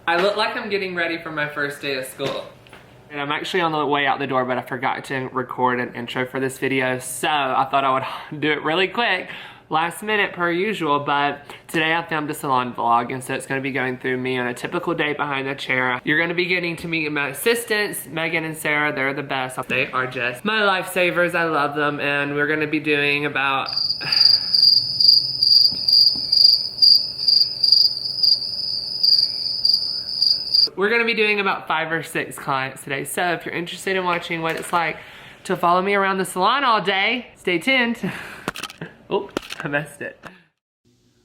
I look like I'm getting ready for my first day of school. And I'm actually on the way out the door, but I forgot to record an intro for this video, so I thought I would do it really quick, last minute per usual. But today I filmed a salon vlog, and so it's going to be going through me on a typical day behind the chair. You're going to be getting to meet my assistants, Megan and Sarah. They're the best. They are just my lifesavers. I love them, and we're going to be doing about... We're gonna be doing about 5 or 6 clients today. So if you're interested in watching what it's like to follow me around the salon all day, stay tuned. Oh, I messed it.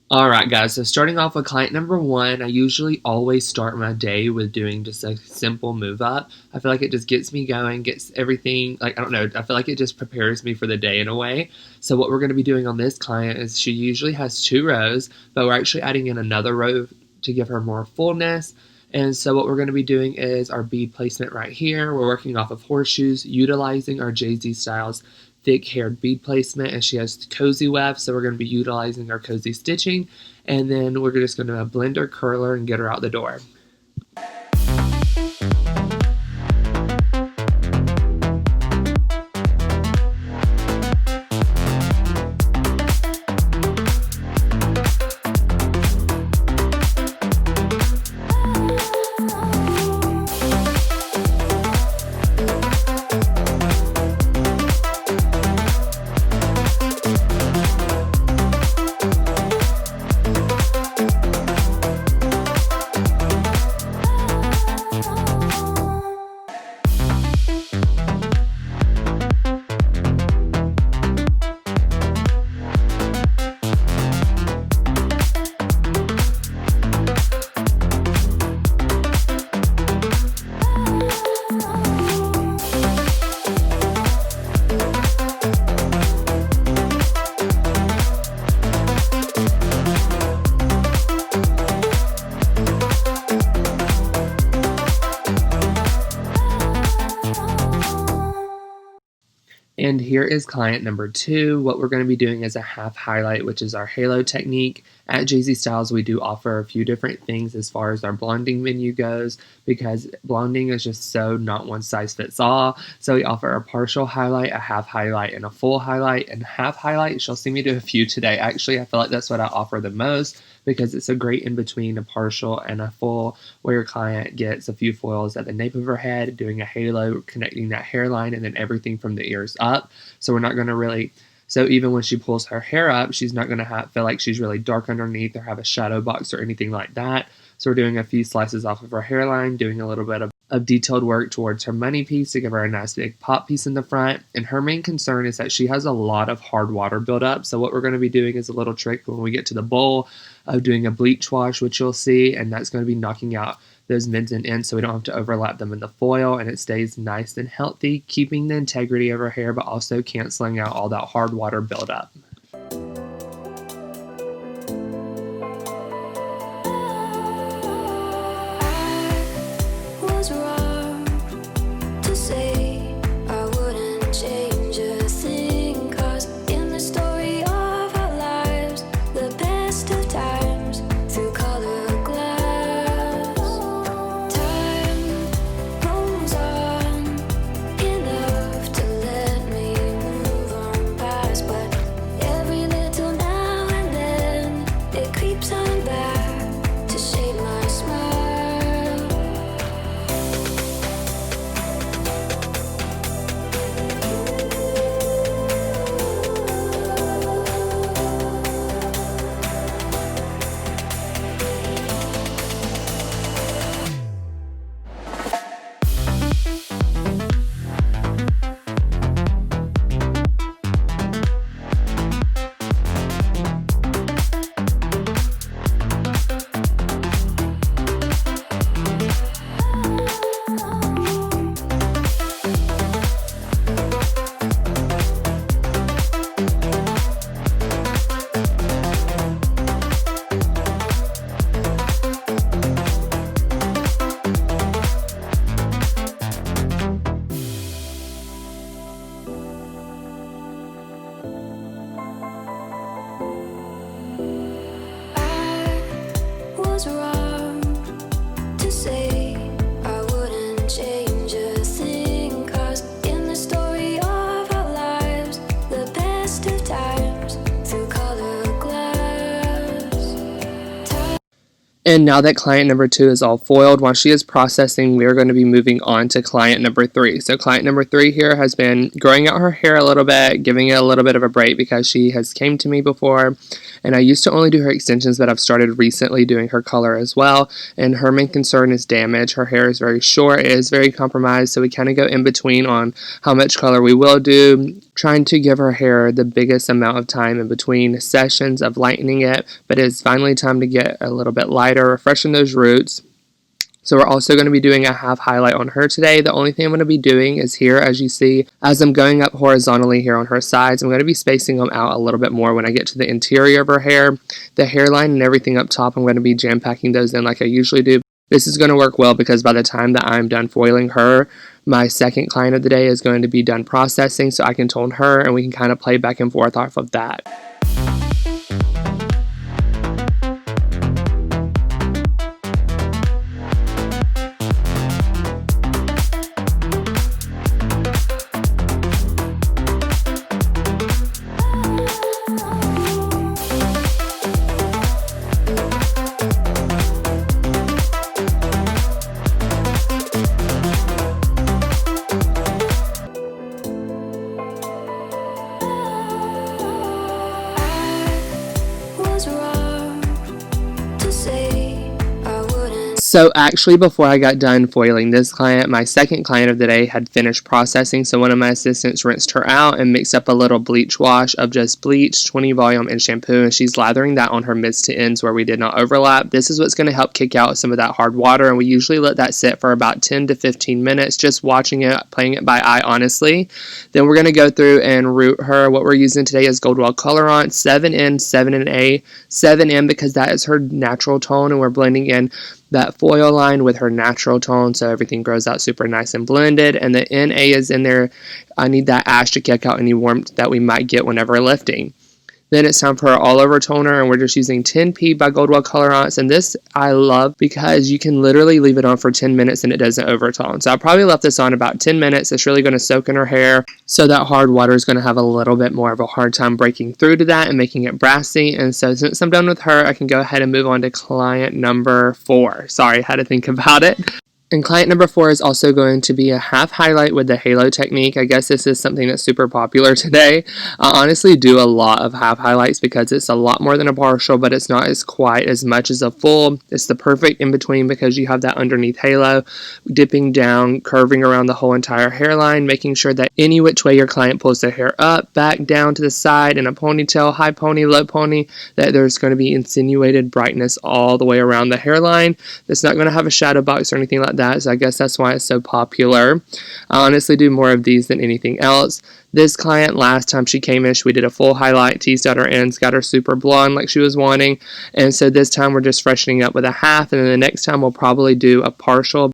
Alright guys, so starting off with client number 1, I usually always start my day with doing just a simple move up. I feel like it just gets me going, gets everything, like, I don't know, I feel like it just prepares me for the day in a way. So what we're gonna be doing on this client is she usually has 2 rows, but we're actually adding in another row to give her more fullness. And so what we're going to be doing is our bead placement right here. We're working off of horseshoes, utilizing our JESSI Stylez thick haired bead placement, and she has cozy weft, so we're going to be utilizing our cozy stitching, and then we're just going to blend her curler and get her out the door. And here is client number 2. What we're going to be doing is a half highlight, which is our halo technique. At JESSI Stylez, we do offer a few different things as far as our blonding menu goes, because blonding is just so not one size fits all. So we offer a partial highlight, a half highlight, and a full highlight. And half highlight, she'll see me do a few today. Actually, I feel like that's what I offer the most, because it's a great in between a partial and a full, where your client gets a few foils at the nape of her head, doing a halo, connecting that hairline, and then everything from the ears up. So we're not going to really, so even when she pulls her hair up, she's not going to feel like she's really dark underneath or have a shadow box or anything like that. So we're doing a few slices off of her hairline, doing a little bit of detailed work towards her money piece to give her a nice big pop piece in the front. And her main concern is that she has a lot of hard water buildup. So what we're going to be doing is a little trick when we get to the bowl of doing a bleach wash, which you'll see, and that's going to be knocking out those mids and ends so we don't have to overlap them in the foil, and it stays nice and healthy, keeping the integrity of her hair but also canceling out all that hard water buildup. And now that client number 2 is all foiled, while she is processing, we are going to be moving on to client number 3. So client number 3 here has been growing out her hair a little bit, giving it a little bit of a break because she has came to me before. And I used to only do her extensions, but I've started recently doing her color as well. And her main concern is damage. Her hair is very short, it is very compromised, so we kind of go in between on how much color we will do, trying to give her hair the biggest amount of time in between sessions of lightening it, but it's finally time to get a little bit lighter, freshen those roots. So we're also going to be doing a half highlight on her today. The only thing I'm going to be doing is here, as you see, as I'm going up horizontally here on her sides, I'm going to be spacing them out a little bit more when I get to the interior of her hair. The hairline and everything up top, I'm going to be jam-packing those in like I usually do. This is going to work well because by the time that I'm done foiling her, my second client of the day is going to be done processing, so I can tone her and we can kind of play back and forth off of that. So actually, before I got done foiling this client, my second client of the day had finished processing, so one of my assistants rinsed her out and mixed up a little bleach wash of just bleach, 20 volume, and shampoo, and she's lathering that on her mids to ends where we did not overlap. This is what's going to help kick out some of that hard water, and we usually let that sit for about 10 to 15 minutes, just watching it, playing it by eye, honestly. Then we're going to go through and root her. What we're using today is Goldwell Colorant, 7N, 7NA, 7M because that is her natural tone, and we're blending in that foil line with her natural tone so everything grows out super nice and blended. And the NA is in there. I need that ash to kick out any warmth that we might get whenever lifting. Then it's time for our all-over toner, and we're just using 10P by Goldwell Colorants. And this I love because you can literally leave it on for 10 minutes and it doesn't overtone. So I probably left this on about 10 minutes. It's really going to soak in her hair, so that hard water is going to have a little bit more of a hard time breaking through to that and making it brassy. And so since I'm done with her, I can go ahead and move on to client number 4. Sorry, I had to think about it. And client number 4 is also going to be a half highlight with the halo technique. I guess this is something that's super popular today. I honestly do a lot of half highlights because it's a lot more than a partial, but it's not as quite as much as a full. It's the perfect in between because you have that underneath halo dipping down, curving around the whole entire hairline, making sure that any which way your client pulls their hair up, back, down to the side, in a ponytail, high pony, low pony, that there's going to be insinuated brightness all the way around the hairline. It's not going to have a shadow box or anything like that. So I guess that's why it's so popular. I honestly do more of these than anything else. This client, last time she came in, we did a full highlight, teased out her ends, got her super blonde like she was wanting. And so this time we're just freshening up with a half, and then the next time we'll probably do a partial.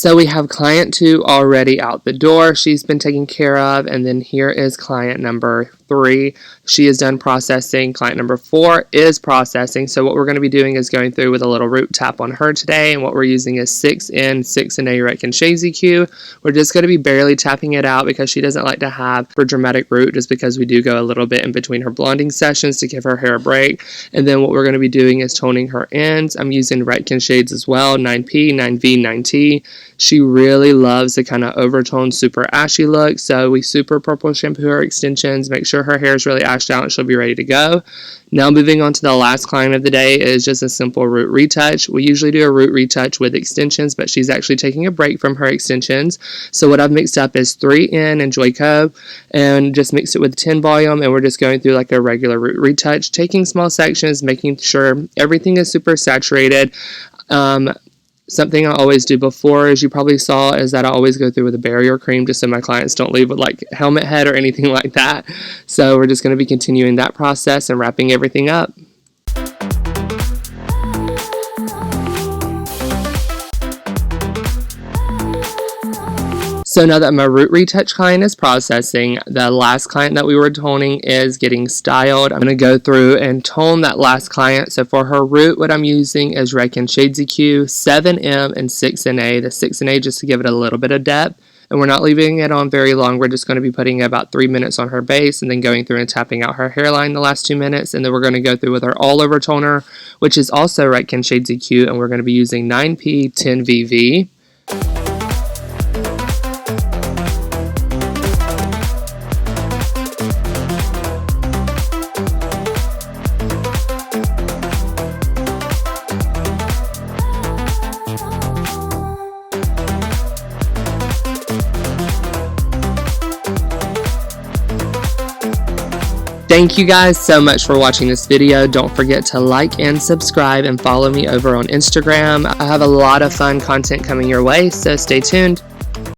So we have client 2 already out the door. She's been taken care of. And then here is client number 3. She is done processing. Client number 4 is processing. So what we're going to be doing is going through with a little root tap on her today. And what we're using is 6N, 6NA Rec and JESSI Q. We're just going to be barely tapping it out because she doesn't like to have for dramatic root, just because we do go a little bit in between her blonding sessions to give her hair a break. And then what we're going to be doing is toning her ends. I'm using Retkin shades as well, 9P, 9V, 9T. She really loves the kind of overtone super ashy look, so we super purple shampoo her extensions, make sure her hair is really ashed out and she'll be ready to go. Now moving on to the last client of the day is just a simple root retouch. We usually do a root retouch with extensions, but she's actually taking a break from her extensions. So what I've mixed up is 3N and Joico and just mixed it with 10 volume, and we're just going through like a regular root retouch, taking small sections, making sure everything is super saturated. Something I always do before, as you probably saw, is that I always go through with a barrier cream just so my clients don't leave with like helmet head or anything like that. So we're just going to be continuing that process and wrapping everything up. So now that my root retouch client is processing, the last client that we were toning is getting styled. I'm going to go through and tone that last client. So for her root, what I'm using is Rec and JESSI Q, 7M and 6NA. The 6NA just to give it a little bit of depth. And we're not leaving it on very long. We're just going to be putting about 3 minutes on her base and then going through and tapping out her hairline the last 2 minutes. And then we're going to go through with her all over toner, which is also Rec and JESSI Q. And we're going to be using 9P, 10VV. Thank you guys so much for watching this video. Don't forget to like and subscribe and follow me over on Instagram. I have a lot of fun content coming your way, so stay tuned.